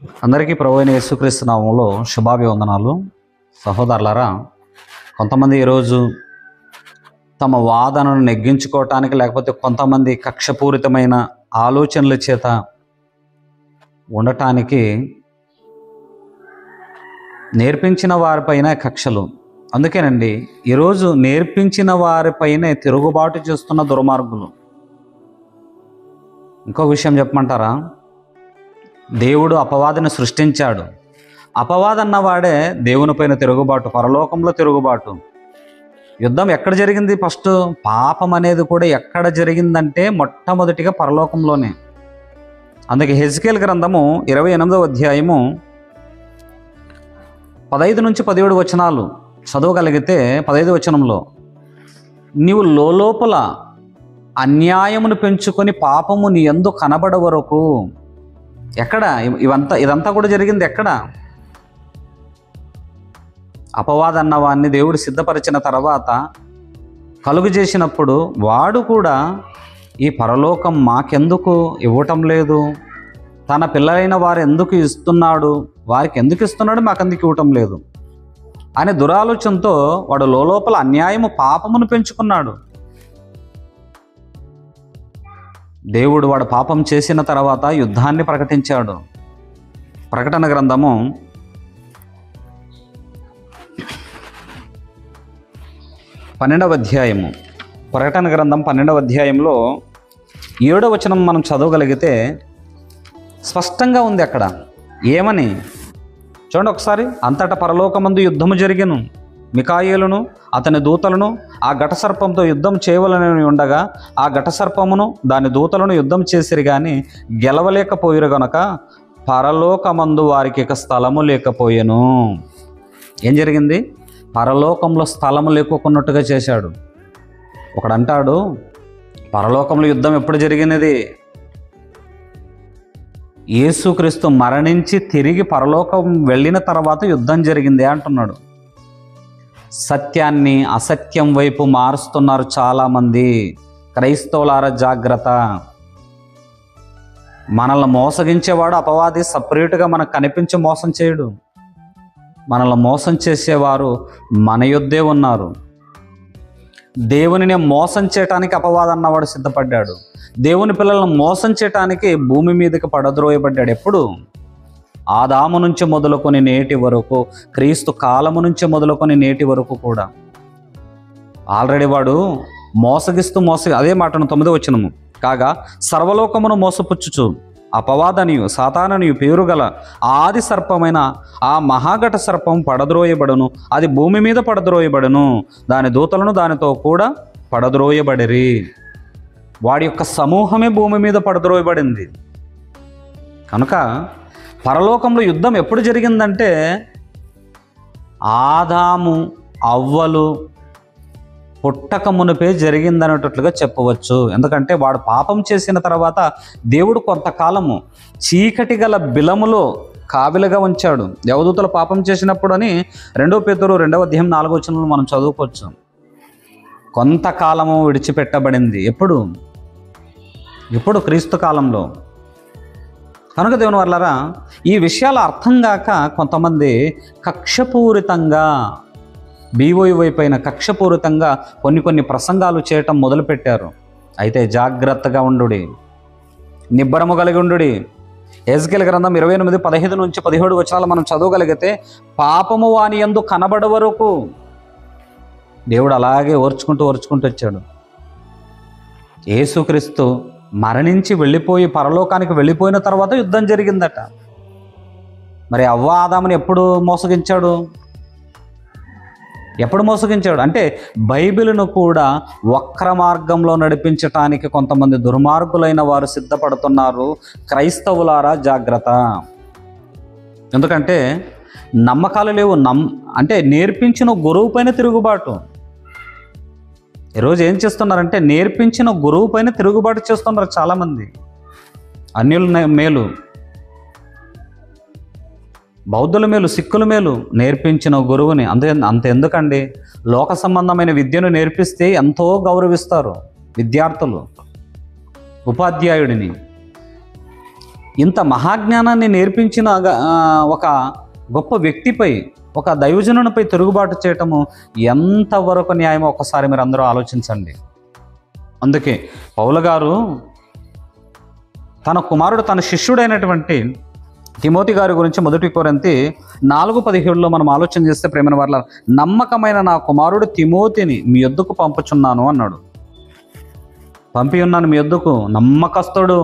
అందరికీ ప్రభువైన యేసుక్రీస్తు నామములో శుభాభివందనాలు. సహోదరులారా, కొంతమంది ఈరోజు తమ వాదనను నెగ్గించుకోవటానికి, లేకపోతే కొంతమంది కక్షపూరితమైన ఆలోచనల చేత ఉండటానికి నేర్పించిన వారిపైన కక్షలు. అందుకేనండి ఈరోజు నేర్పించిన వారిపైనే తిరుగుబాటు చేస్తున్న దుర్మార్గులు. ఇంకో విషయం చెప్పమంటారా? దేవుడు అపవాదిని సృష్టించాడు. అపవాది అన్నవాడే దేవుని పైన తిరుగుబాటు, పరలోకంలో తిరుగుబాటు. యుద్ధం ఎక్కడ జరిగింది? ఫస్ట్ పాపం అనేది కూడా ఎక్కడ జరిగిందంటే మొట్టమొదటిగా పరలోకంలోనే. అందుకే హెజ్కేల్ గ్రంథము 28వ అధ్యాయము 15 నుంచి 17 వచనాలు చదవగలిగితే 15 వచనంలో, నీవు లోపల అన్యాయమును పెంచుకొని పాపము నీ యందు కనబడ వరకు. ఎక్కడ ఇదంతా కూడా జరిగింది? ఎక్కడ? అపవాది అన్నవాన్ని దేవుడు సిద్ధపరిచిన తర్వాత కలుగు చేసినప్పుడు వాడు కూడా ఈ పరలోకం మాకెందుకు ఇవ్వటం లేదు, తన పిల్లలైన వారు ఎందుకు ఇస్తున్నాడు, వారికి ఎందుకు ఇస్తున్నాడు, మాకెందుకు ఇవ్వటం లేదు అనే దురాలోచనతో వాడు లోపల అన్యాయము పాపమును పెంచుకున్నాడు. దేవుడు వాడు పాపం చేసిన తర్వాత యుద్ధాన్ని ప్రకటించాడు. ప్రకటన గ్రంథము 12వ అధ్యాయము, ప్రకటన గ్రంథం 12వ అధ్యాయంలో 7వ వచనం మనం చదవగలిగితే స్పష్టంగా ఉంది. అక్కడ ఏమని చూడండి ఒకసారి. అంతటా పరలోకమందు యుద్ధము జరిగెను. మికాయేలును అతని దూతలను ఆ ఘటసర్పంతో యుద్ధం చేయవలనని ఉండగా ఆ ఘటసర్పమును దాని దూతలను యుద్ధం చేసిరి కానీ గెలవలేకపోయిరు గనక పరలోకమందు వారికి ఇక స్థలము లేకపోయెను. ఏం జరిగింది? పరలోకంలో స్థలము లేకున్నట్టుగా చేశాడు. ఒకడంటాడు, పరలోకంలో యుద్ధం ఎప్పుడు జరిగినది? యేసుక్రీస్తు మరణించి తిరిగి పరలోకం వెళ్ళిన తర్వాత యుద్ధం జరిగింది అంటున్నాడు. సత్యాన్ని అసత్యం వైపు మారుస్తున్నారు చాలామంది. క్రైస్తవులారా జాగ్రత్త. మనల్ని మోసగించేవాడు అపవాది సపరేట్గా మనకు కనిపించి మోసం చేయడు. మనల్ని మోసం చేసేవారు మన యొద్దే ఉన్నారు. దేవునిని మోసం చేయటానికి అపవాది అన్నవాడు సిద్ధపడ్డాడు. దేవుని పిల్లలను మోసం చేయటానికి భూమి మీదకి పడద్రోయబడ్డాడు. ఎప్పుడు? ఆదాము నుంచి మొదలుకొని నేటి వరకు, క్రీస్తు కాలము నుంచి మొదలుకొని నేటి వరకు కూడా ఆల్రెడీ వాడు మోసగిస్తూ అదే మాటను 9వ వచనము, కాగా సర్వలోకమును మోసపుచ్చుచు అపవాదనియు సాతాననియు పేరు గల ఆది సర్పమైన ఆ మహాఘట సర్పం పడద్రోయబడును. అది భూమి మీద పడద్రోయబడును. దాని దూతలను దానితో కూడా పడద్రోయబడిరి. వాడి యొక్క సమూహమే భూమి మీద పడద్రోయబడింది. కనుక పరలోకంలో యుద్ధం ఎప్పుడు జరిగిందంటే ఆదాము అవ్వలు పుట్టక మునిపే జరిగిందనేటట్లుగా చెప్పవచ్చు. ఎందుకంటే వాడు పాపం చేసిన తర్వాత దేవుడు కొంతకాలము చీకటి గల బిలములో కావిలిగా ఉంచాడు. దేవదూతలు పాపం చేసినప్పుడు అని 2 పేతురు 2వ అధ్యాయం 4వ వచనంలో మనం చదువుకోవచ్చు. కొంతకాలము విడిచిపెట్టబడింది. ఎప్పుడు? క్రీస్తు కాలంలో. కనుక దేవుని వర్లారా, ఈ విషయాలు అర్థం కాక కొంతమంది కక్షపూరితంగా బీఓయి వైపైన కక్షపూరితంగా కొన్ని ప్రసంగాలు చేయటం మొదలుపెట్టారు. అయితే జాగ్రత్తగా ఉండుడి, నిబ్బరము కలిగి ఉండుడి. హెజ్కేల్ గ్రంథం 28, 15 నుంచి 17 వచనాలు మనం చదవగలిగితే, పాపము వాని యందు కనబడ వరకు దేవుడు అలాగే ఓర్చుకుంటూ వచ్చాడు. యేసుక్రీస్తు మరణించి వెళ్ళిపోయి పరలోకానికి వెళ్ళిపోయిన తర్వాత యుద్ధం జరిగిందట. మరి అవ్వ ఆదాముని ఎప్పుడు మోసగించాడు? అంటే బైబిల్ను కూడా వక్ర మార్గంలో నడిపించటానికి కొంతమంది దుర్మార్గులైన వారు సిద్ధపడుతున్నారు. క్రైస్తవులారా జాగ్రత్త. ఎందుకంటే నమ్మకాలు లేవు. అంటే నేర్పించిన గురువు పైన తిరుగుబాటు. ఈరోజు ఏం చేస్తున్నారంటే నేర్పించిన గురువు పైన తిరుగుబాటు చేస్తున్నారు చాలామంది. అన్యుల మేలు, బౌద్ధుల మేలు, సిక్కుల మేలు నేర్పించిన గురువుని అంత ఎందుకండి? లోక సంబంధమైన విద్యను నేర్పిస్తే ఎంతో గౌరవిస్తారు విద్యార్థులు ఉపాధ్యాయుడిని. ఇంత మహాజ్ఞానాన్ని నేర్పించిన ఒక గొప్ప వ్యక్తిపై, ఒక దైవజనునిపై తిరుగుబాటు చేయటము ఎంతవరకు న్యాయమో ఒకసారి మీరు అందరూ ఆలోచించండి. అందుకే పౌలు గారు తన కుమారుడు, తన శిష్యుడైనటువంటి తిమోతి గారి గురించి 1 కొరింథీ 4:17 మనం ఆలోచన చేస్తే, ప్రేమైన వారలారా, నమ్మకమైన నా కుమారుడు తిమోతిని మీ యొద్దకు పంపుచున్నాను అన్నాడు. పంపి ఉన్నాను మీ యొద్దకు. నమ్మకస్తుడు.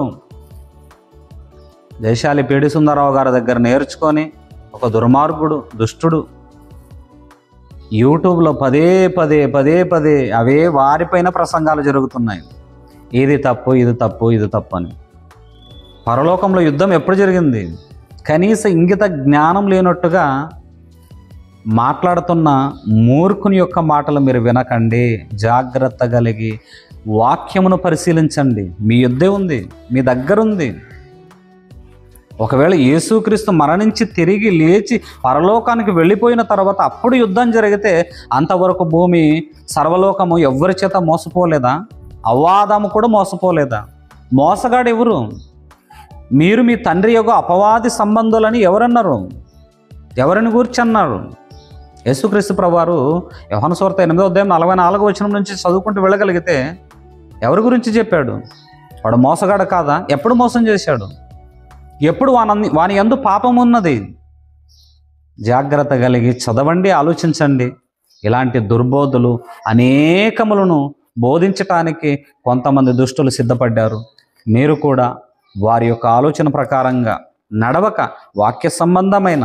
జయశాలి పేడి సుందరరావు గారి దగ్గర నేర్చుకొని ఒక దుర్మార్గుడు, దుష్టుడు, యూట్యూబ్లో పదే పదే అవే వారిపైన ప్రసంగాలు జరుగుతున్నాయి. ఇది తప్పు, ఇది తప్పు, ఇది తప్పు అని. పరలోకంలో యుద్ధం ఎప్పుడు జరిగింది? కనీస ఇంగిత జ్ఞానం లేనట్టుగా మాట్లాడుతున్న మూర్ఖుని యొక్క మాటలు మీరు వినకండి. జాగ్రత్త కలిగి వాక్యమును పరిశీలించండి. మీ యుద్ధే ఉంది, మీ దగ్గర ఉంది. ఒకవేళ యేసుక్రీస్తు మరణించి తిరిగి లేచి పరలోకానికి వెళ్ళిపోయిన తర్వాత అప్పుడు యుద్ధం జరిగితే అంతవరకు భూమి, సర్వలోకము ఎవరి చేత మోసపోలేదా? అవ్వాదాము కూడా మోసపోలేదా? మోసగాడు ఎవరు? మీరు మీ తండ్రి యొక్క అపవాది సంబంధులని ఎవరన్నారు? ఎవరిని గూర్చి అన్నారు? యేసుక్రీస్తు ప్రభువారు యోహాను సువార్త 8:44 నుంచి చదువుకుంటూ వెళ్ళగలిగితే ఎవరి గురించి చెప్పాడు? వాడు మోసగాడు కాదా? ఎప్పుడు మోసం చేశాడు? ఎప్పుడు వాని యందు పాపం ఉన్నది? జాగ్రత్త కలిగి చదవండి, ఆలోచించండి. ఇలాంటి దుర్బోధులు అనేకములను బోధించటానికి కొంతమంది దుష్టులు సిద్ధపడ్డారు. మీరు కూడా వారి యొక్క ఆలోచన ప్రకారంగా నడవక వాక్య సంబంధమైన